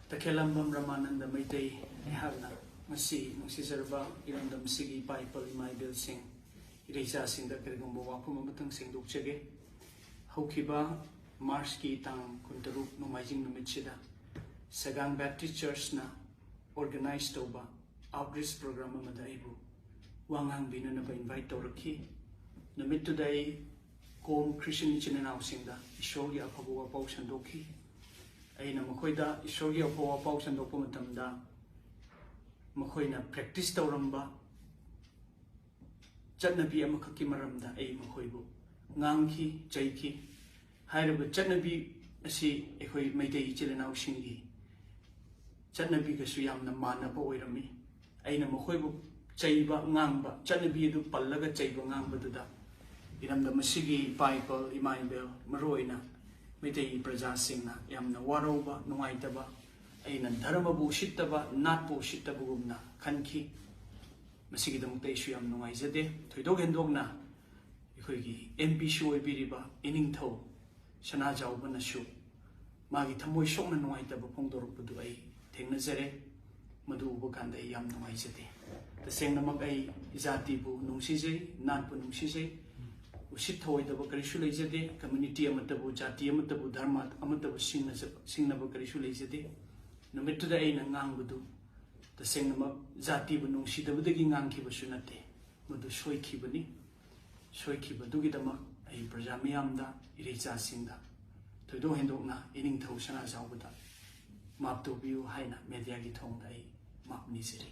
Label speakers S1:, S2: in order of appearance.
S1: Takelambam Ramananda Maitei Ehavna Masi Nusizarba Irandam Sigi Paipal Imai Bill Singh Irisa Singh the Kergumbo Wapumatang Singh Dukchege Hokiba Marski Tang Kuntarup Numajing Numichida Sagang Baptist Church na organized Toba outreach program Madaibu Wangang Binanaba invite Toraki Numit today Kom Christian Chinanaw Singda Ishogi Apabu Pausandoki Aina Makoida Ishogi Apawa Pausandoko Matamda Makoina practice Tauramba Chatnabi Amakaki Maramda A Makoibu Nganki Jaiki Hireba Chatnabi Asi Ekoi Maitei Chilanaw Shingi Chatnabi Kasuyam na Manaba Oirami Aina Makoibu Chaiba Ngamba Chatnabi du Palaga Chaiba Ngamba Duda Iramda Masigi Bible Imaibel Maroina Mitei Praja Singna Yamna Waroba Nuaitaba Aina Dharma Bushitaba Natpo Shitabugumna Kanki Masigi Damute Shuyam Nuaizade Toidogandogna Ikogi MP Shui Biriba Iningto Shana Jaubana Shu Magi Tamoy Shona Nuaitaba Pongdor Buduai Tenazere Madu Bukanda Yam Nuaizade The same Namagai Izatibu Nungsise Natpu Nungsise Usit Hoidaba Karishulayzade, community Amatabu, Jati Amatabu, Dharma, Amatabu Singnaba Karishulayzade, no matter the Ain and Nangudu, the Singnama Zati Bunung Shidabudagi Nanki Basunate, Mudu Shoiki Bani, Shoiki Badugidama, a Prajamiamda, Iriza Sinda, to do Hendogna, Inning Toshana Zawuda, Map to view Haina, Mediagi Tonga, Map Nisiri.